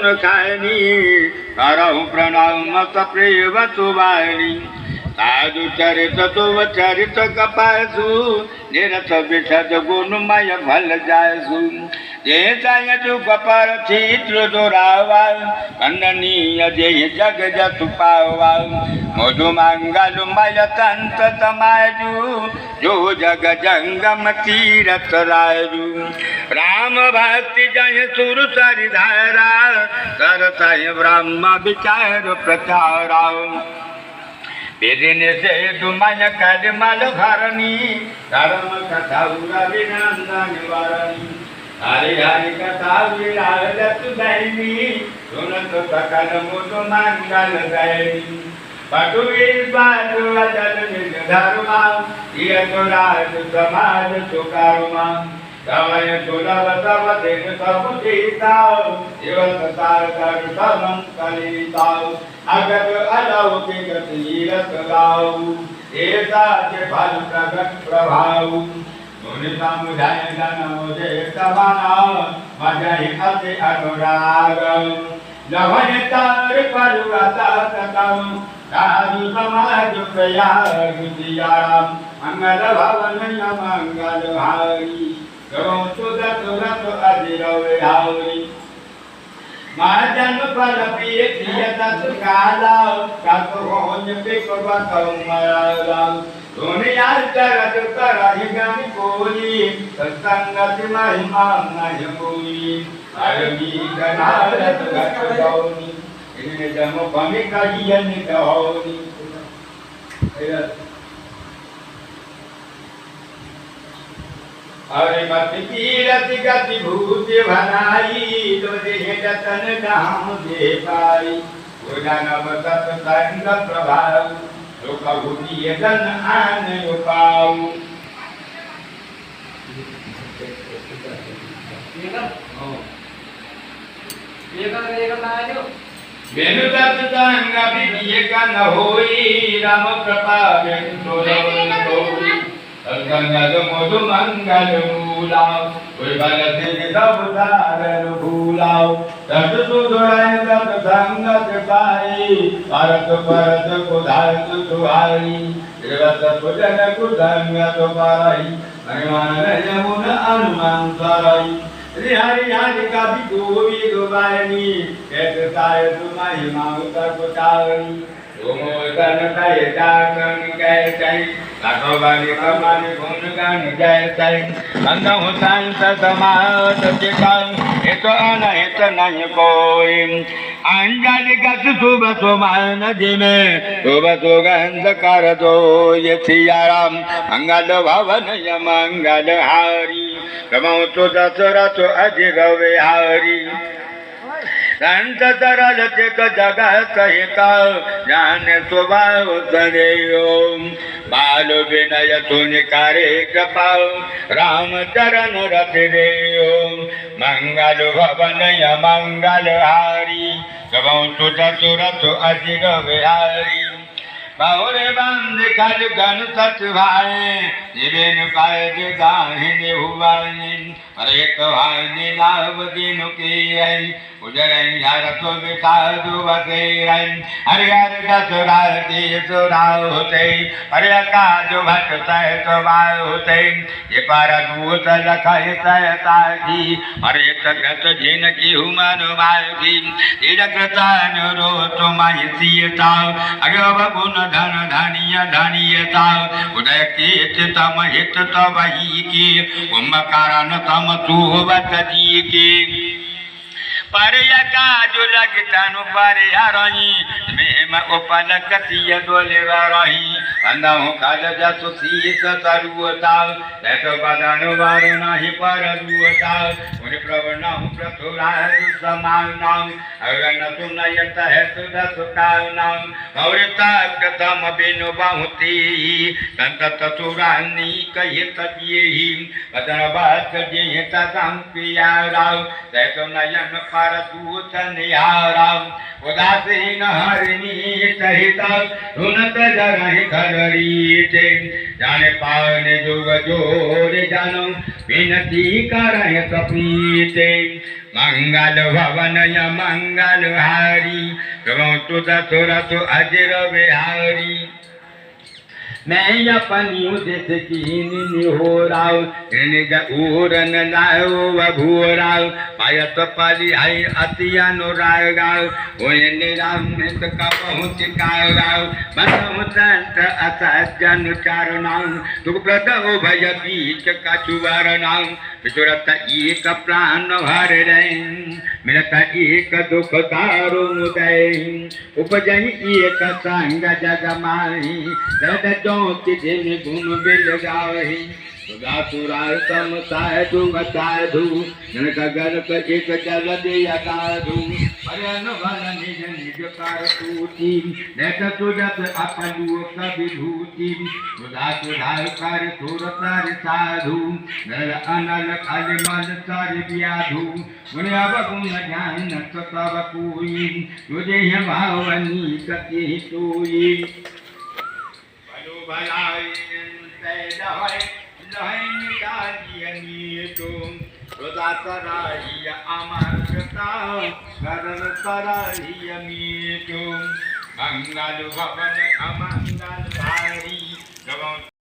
सुन खानी करहु प्रणाम प्रेम तुबानी साधु चरित तुम चरित कपासु निरत विषद गुणमय भल जासु जे जाय तु कपर चित्र दोरावा खंडनीय जे जग जतु पावा मधु मंगल मय तंत तमाजु जो जग जंगम तीरथ राजु राम भक्ति जय सुर सरिधारा करतय ब्रह्म विचार प्रचारा बेदिने से तुमय कदमल घरनी धर्म कथा अभिनंदन वरनी हरि हरि कथा विराजत दैनी सुनत सकल मुद मंगल दैनी पटुवीर बाजु अजल निज धर्मा यत राज समाज सुकर्मा गवय सुलभ सब दिन सब जीताओ जीवन सार कर सबम कलिताओ अगत अलौकिक तीरथ गाओ ऐसा के फल प्रगट प्रभाव मुनि समुझाय जन मुझे समाना मजहि अति अनुराग लवय तार परुता सकम साधु समाज प्रयाग सियाराम मंगल भवन मंगल हारी तुरत अजिरवि महाजन फल पिय काला कहोन पिकवतमला दुनिया चरत करहि गनि कोली सत्संगति महिमा नहि बोली अरबी गनारत गौनी इने जम पमि कहियन गौनी अरे मत कीरति गति भूति भनाई तो देह जतन नाम दे पाई गुणनव सत्संग प्रभाव जो कभूति जन आन उपाऊ बेनु सत्संग विधि कन होई राम कृपा बेनु होई संगल मधु मंगल मूलाओ कोई बल सिंह सब सारन भूलाओ सत सुधुराय सत संगत पाई परत परत कुधार सुहाई देवत सुजन कुसंगत पाई हनुमान यमुन हनुमान सराई श्री हरि हरि कवि गोवी गोवायनी एक साय तुम्हारी मांग कुचारी गोमोदन कहे जागन कहे चाई लाखों बारी कमानी गुण गान जय साई अंधो साई समाज चिकाई हित अनहित नहीं कोई अंजलि गत शुभ सुमान जिमे शुभ सुगंध कर दो ये सियाराम मंगल भवन य मंगल हारी रमो तो दशरथ अजिर विहारी संत सरल चित जगत हित जान स्वभाव सदैव बाल विनय सुन करे कृपाओ राम चरण रथ देव मंगल भवन य मंगल हारी सबौ सुत सुरत अजिर विहारी बाहुरे बंद खल गण सच भाए जीवन पाए गाहिने हुआनी अरे कहानी लाभ दिन की है उजर यार तो साधु बसे हरे हर दसराती सुराव होते हरे काज भटता तो बाल होते ये पारा दूत लखाए सहताजी हरे तग्रत जिन की हुमन मालकी तीरकृतान रो तुम्हारी सीता अरे गुण धन धनिय धनियता उदय के तम हित तबही की कुंभकारण तम सुवत जी की पर काजु लगतनु पर हरही मेम उपलकतिय डोले रही अंधो काज जसु शीस तरुता देख बदन वर नहीं पर दुता उन प्रवणम प्रथुराज समानम अगन सुनयत है सुदस कानम गौरता कतम बिनु बहुती संत तुरानी कहित जिहि बदन बात जिहि तम पिया राव देख नयन अमर दूत निहारा उदासीन हरिणी सहित धुनत जरहि खररीते जाने पावने जोग जोर जानो विनती करहि कपीते मंगल भवन य मंगल हारी प्रभु तुद सुरत अजर बिहारी मैं अपनी उदित कीन निहोराव निज उरन लाओ वभूराव पायत पली आई अति अनुरागाव होय निरामित का पहुँच कागाव मनहु संत असज्जन चारणाव दुख प्रद भय बीच कछुवरणाव विचुरत एक प्राण भर रहे मिलत एक दुख दारु मुदय उपजई एक संग जग माही रद ज्योति दिन गुण बिल गावही सुधा सुराय सम साधु साधु जनक गणक एक जल दिया साधु भजन भन निज निज कर सूची देख सुजत अपलु कविभूति सुधा सुधार कर सुर तर साधु नर अनल खल मल तर व्याधु गुण अवगुण ध्यान तब कोई तुझे भावनी कति सोई भलो भलाई तय लहन कालियनी तुम रोदा सराही अमरता करन सराही मी तुम मंगल भवन अमंगल भारी